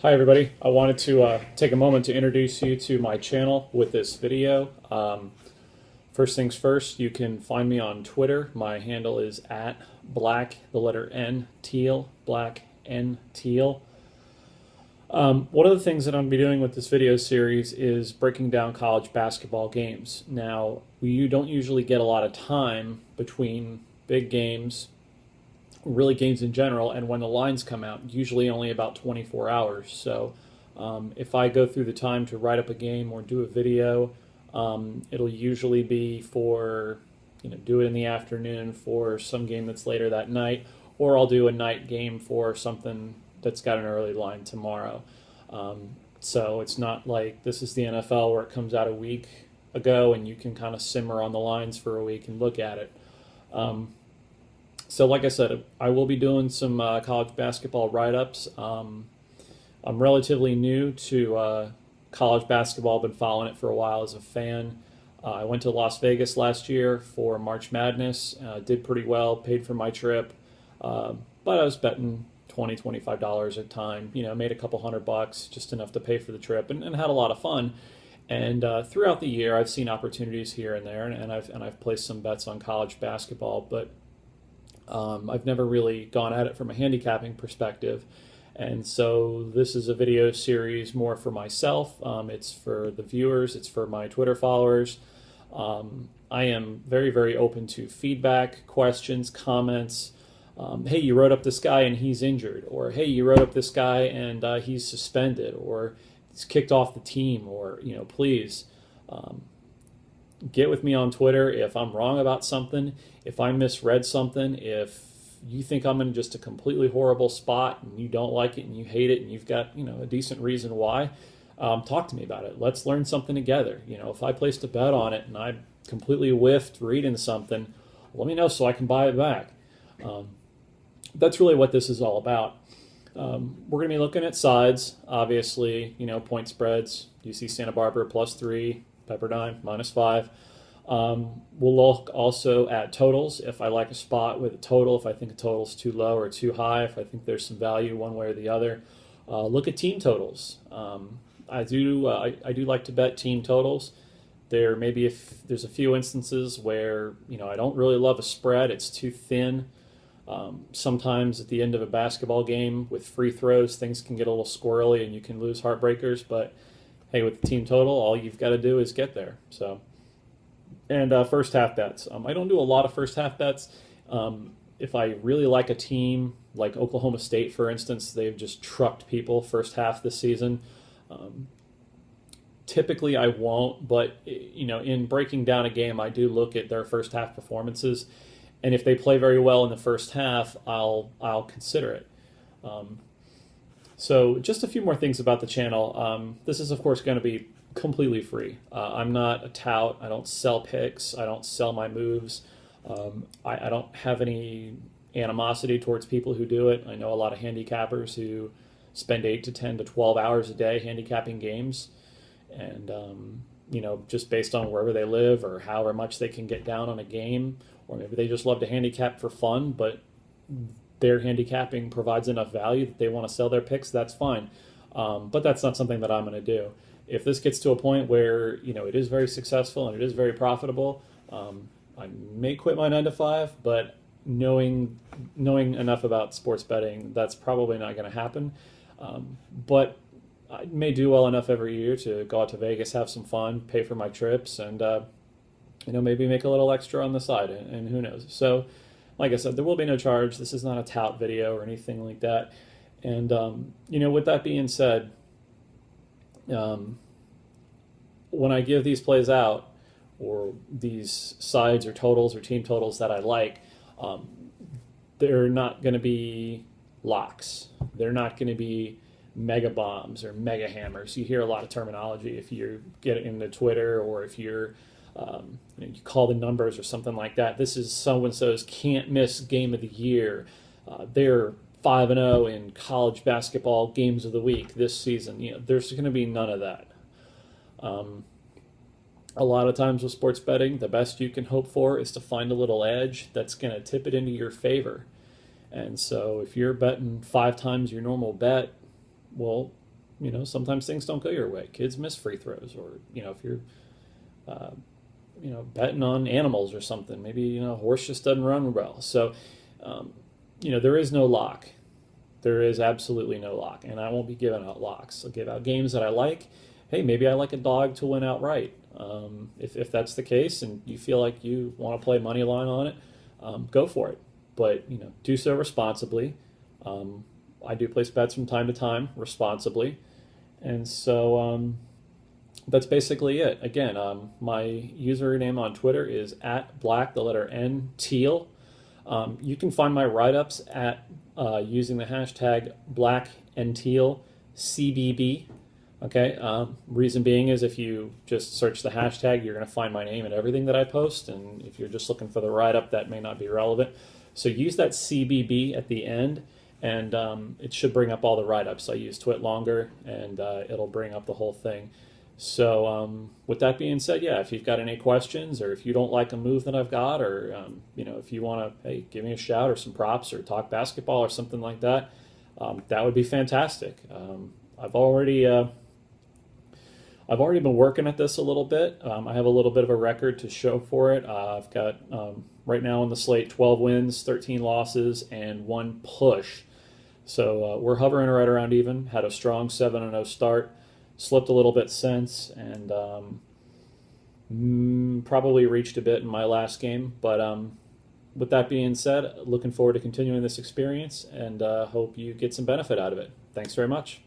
Hi everybody, I wanted to take a moment to introduce you to my channel with this video. First things first, you can find me on Twitter. My handle is at black, the letter N, teal, black N teal. One of the things that I'm going to be doing with this video series is breaking down college basketball games. Now, you don't usually get a lot of time between big games, really games in general, and when the lines come out, usually only about 24 hours. So if I go through the time to write up a game or do a video, it'll usually be for, do it in the afternoon for some game that's later that night, or I'll do a night game for something that's got an early line tomorrow. So it's not like this is the NFL where it comes out a week ago and you can kind of simmer on the lines for a week and look at it. So like I said, I will be doing some college basketball write-ups. I'm relatively new to college basketball. I've been following it for a while as a fan. I went to Las Vegas last year for March Madness, did pretty well, paid for my trip, but I was betting $20, $25 at a time, made a couple $100, just enough to pay for the trip, and had a lot of fun. And throughout the year, I've seen opportunities here and there, and I've placed some bets on college basketball, but I've never really gone at it from a handicapping perspective. And so this is a video series more for myself. It's for the viewers. It's for my Twitter followers. I am very, very open to feedback, questions, comments. Hey, you wrote up this guy and he's injured. Or, hey, you wrote up this guy and he's suspended. Or he's kicked off the team. Or, please get with me on Twitter if I'm wrong about something, if I misread something, if you think I'm in just a completely horrible spot and you don't like it and you hate it and you've got a decent reason why, talk to me about it. Let's learn something together. If I placed a bet on it and I completely whiffed reading something, let me know so I can buy it back. That's really what this is all about. We're going to be looking at sides, obviously, point spreads. UC Santa Barbara +3, Pepperdine -5. We'll look also at totals. If I like a spot with a total, if I think a total's too low or too high, if I think there's some value one way or the other. Look at team totals. I do like to bet team totals. There's a few instances where I don't really love a spread. It's too thin. Sometimes at the end of a basketball game with free throws, things can get a little squirrely and you can lose heartbreakers. But hey, with the team total, all you've got to do is get there. So. And first half bets. I don't do a lot of first half bets. If I really like a team, like Oklahoma State, for instance, they've just trucked people first half this season. Typically, I won't, but in breaking down a game, I do look at their first half performances, and if they play very well in the first half, I'll consider it. So, just a few more things about the channel. This is, of course, going to be completely free. I'm not a tout. I don't sell picks. I don't sell my moves. I don't have any animosity towards people who do it. I know a lot of handicappers who spend 8 to 10 to 12 hours a day handicapping games, and just based on wherever they live or however much they can get down on a game, or maybe they just love to handicap for fun, but their handicapping provides enough value that they want to sell their picks. That's fine, but that's not something that I'm going to do. If this gets to a point where it is very successful and it is very profitable, I may quit my 9 to 5. But knowing enough about sports betting, that's probably not going to happen. But I may do well enough every year to go out to Vegas, have some fun, pay for my trips, and maybe make a little extra on the side. And who knows? So, like I said, there will be no charge. This is not a tout video or anything like that. And with that being said, when I give these plays out, or these sides or totals or team totals that I like, they're not going to be locks. They're not going to be mega bombs or mega hammers. You hear a lot of terminology if you get into Twitter, or if you call the numbers or something like that. This is so-and-so's can't miss game of the year. They're 5-0 in college basketball games of the week this season. There's going to be none of that. A lot of times with sports betting, the best you can hope for is to find a little edge that's going to tip it into your favor. And so if you're betting 5 times your normal bet, well, sometimes things don't go your way. Kids miss free throws, or if you're uh, betting on animals or something, maybe a horse just doesn't run well. So um, there is no lock. There is absolutely no lock, and I won't be giving out locks. I'll give out games that I like. Hey, maybe I like a dog to win outright. If that's the case, and you feel like you want to play money line on it, go for it. But do so responsibly. I do place bets from time to time responsibly, and so that's basically it. Again, my username on Twitter is at black the letter N teal. You can find my write-ups at using the hashtag black and teal CBB. Okay. Reason being is if you just search the hashtag, you're going to find my name and everything that I post. And if you're just looking for the write-up, that may not be relevant. So use that CBB at the end, and it should bring up all the write-ups. I use Twit longer, and it'll bring up the whole thing. So with that being said, yeah, if you've got any questions, or if you don't like a move that I've got, or if you want to, hey, give me a shout or some props or talk basketball or something like that, that would be fantastic. I've already been working at this a little bit. I have a little bit of a record to show for it. I've got right now on the slate 12 wins, 13 losses, and 1 push. So we're hovering right around even. Had a strong 7-0 start. Slipped a little bit since, and probably reached a bit in my last game. But with that being said, looking forward to continuing this experience, and hope you get some benefit out of it. Thanks very much.